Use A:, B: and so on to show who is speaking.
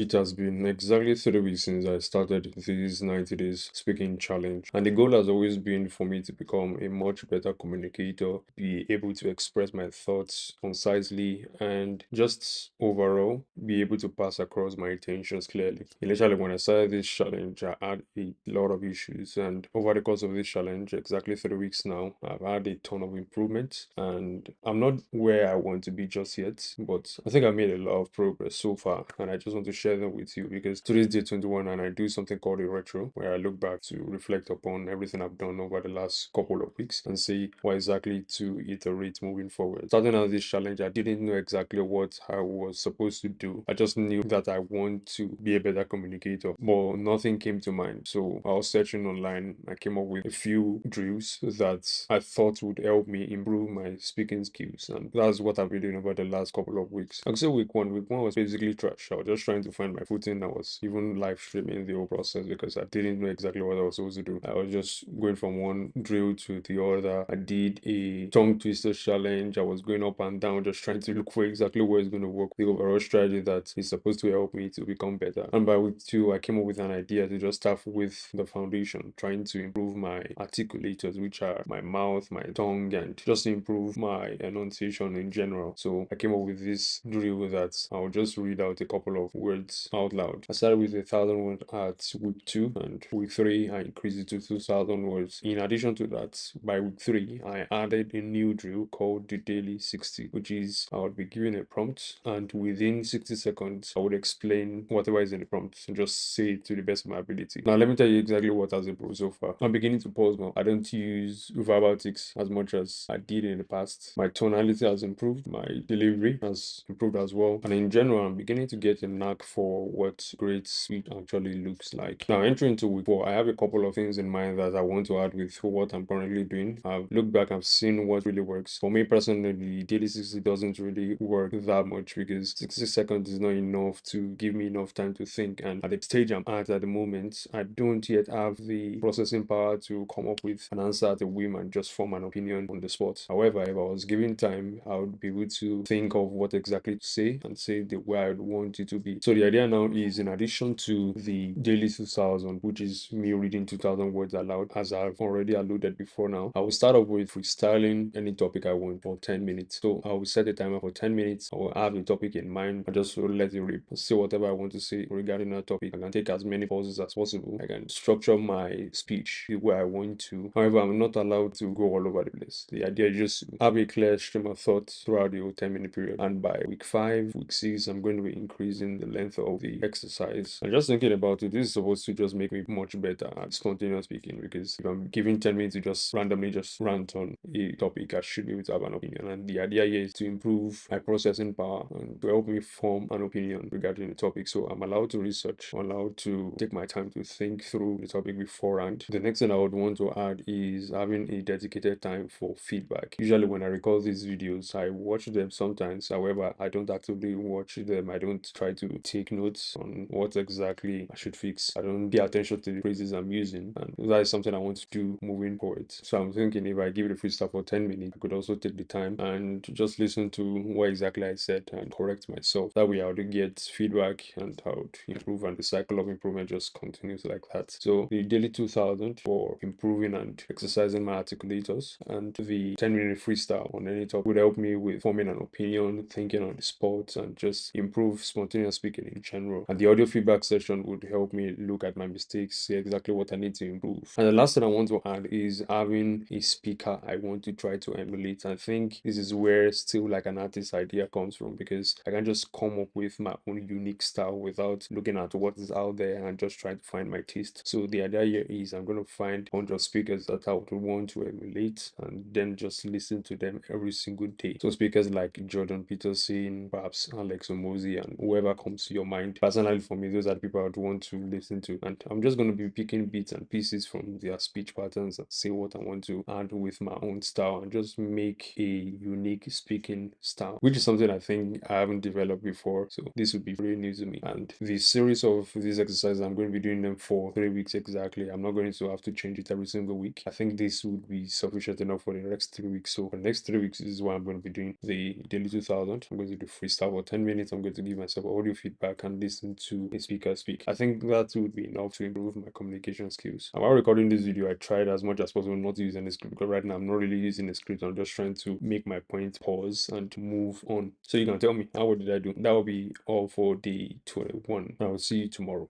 A: It has been exactly 3 weeks since I started this 90 days speaking challenge, and the goal has always been for me to become a much better communicator, be able to express my thoughts concisely, and just overall be able to pass across my intentions clearly. Initially, when I started this challenge, I had a lot of issues, and over the course of this challenge, exactly 3 weeks now, I've had a ton of improvements, and I'm not where I want to be just yet, but I think I've made a lot of progress so far, and I just want to share them with you because today's day 21 and I do something called a retro where I look back to reflect upon everything I've done over the last couple of weeks and see what exactly to iterate moving forward. Starting out this challenge, I didn't know exactly what I was supposed to do. I just knew that I want to be a better communicator, but nothing came to mind. So I was searching online. I came up with a few drills that I thought would help me improve my speaking skills, and that's what I've been doing over the last couple of weeks. I'd say week one was basically trash. I was just trying to find my footing. I was even live streaming the whole process because I didn't know exactly what I was supposed to do. I was just going from one drill to the other. I did a tongue twister challenge. I was going up and down just trying to look for exactly where it's going to work, the overall strategy that is supposed to help me to become better. And by week two, I came up with an idea to just start with the foundation, trying to improve my articulators, which are my mouth, my tongue, and just improve my enunciation in general. So I came up with this drill that I'll just read out a couple of words out loud. I started with 1,000 words at week two, and week three, I increased it to 2,000 words. In addition to that, by week three, I added a new drill called the Daily 60, which is I would be given a prompt, and within 60 seconds, I would explain whatever is in the prompt and just say it to the best of my ability. Now, let me tell you exactly what has improved so far. I'm beginning to pause more. I don't use verbal tics as much as I did in the past. My tonality has improved, my delivery has improved as well, and in general, I'm beginning to get a knack for what great speech actually looks like. Now, entering into week four, I have a couple of things in mind that I want to add with what I'm currently doing. I've looked back, I've seen what really works. For me personally, the Daily 60 doesn't really work that much because 60 seconds is not enough to give me enough time to think, and at the stage I'm at the moment, I don't yet have the processing power to come up with an answer at a whim and just form an opinion on the spot. However, if I was given time, I would be able to think of what exactly to say and say the way I'd want it to be. So the idea now is, in addition to the Daily 2000, which is me reading 2,000 words aloud, as I've already alluded before now, I will start off with freestyling any topic I want for 10 minutes. So I will set a timer for 10 minutes. I will have a topic in mind and just let it rip. Say whatever I want to say regarding that topic. I can take as many pauses as possible. I can structure my speech the way I want to. However, I'm not allowed to go all over the place. The idea is just to have a clear stream of thought throughout the whole 10-minute period. And by week five, week six, I'm going to be increasing the length of the exercise. And just thinking about it, this is supposed to just make me much better at spontaneous speaking, because if I'm given 10 minutes to just randomly just rant on a topic, I should be able to have an opinion. And the idea here is to improve my processing power and to help me form an opinion regarding the topic. So I'm allowed to research, I'm allowed to take my time to think through the topic beforehand. The next thing I would want to add is having a dedicated time for feedback. Usually when I record these videos, I watch them sometimes. However, I don't actively watch them. I don't try to take notes on what exactly I should fix. I don't pay attention to the phrases I'm using, and that is something I want to do moving forward. So I'm thinking if I give it a freestyle for 10 minutes, I could also take the time and just listen to what exactly I said and correct myself. That way I would get feedback and I would improve, and the cycle of improvement just continues like that. So the Daily 2000 for improving and exercising my articulators, and the 10-minute freestyle on any topic would help me with forming an opinion, thinking on the spot, and just improve spontaneous speaking in general. And the audio feedback session would help me look at my mistakes, see exactly what I need to improve. And the last thing I want to add is having a speaker I want to try to emulate. I think this is where still like an artist idea comes from, because I can just come up with my own unique style without looking at what is out there and just trying to find my taste. So the idea here is I'm going to find 100 speakers that I would want to emulate and then just listen to them every single day. So speakers like Jordan Peterson, perhaps Alex Omozi, and whoever comes to your mind. Personally, for me, those are the people I would want to listen to. And I'm just going to be picking bits and pieces from their speech patterns and see what I want to add with my own style and just make a unique speaking style, which is something I think I haven't developed before. So this would be really new to me. And the series of these exercises, I'm going to be doing them for 3 weeks exactly. I'm not going to have to change it every single week. I think this would be sufficient enough for the next 3 weeks. So for the next 3 weeks, this is what I'm going to be doing. The Daily 2000, I'm going to do freestyle for 10 minutes. I'm going to give myself audio feedback I can listen to a speaker speak. I think that would be enough to improve my communication skills. And while recording this video, I tried as much as possible not to use any script, because right now I'm not really using a script. I'm just trying to make my point, pause, and move on. So you can tell me, how did I do? That will be all for day 21. I will see you tomorrow.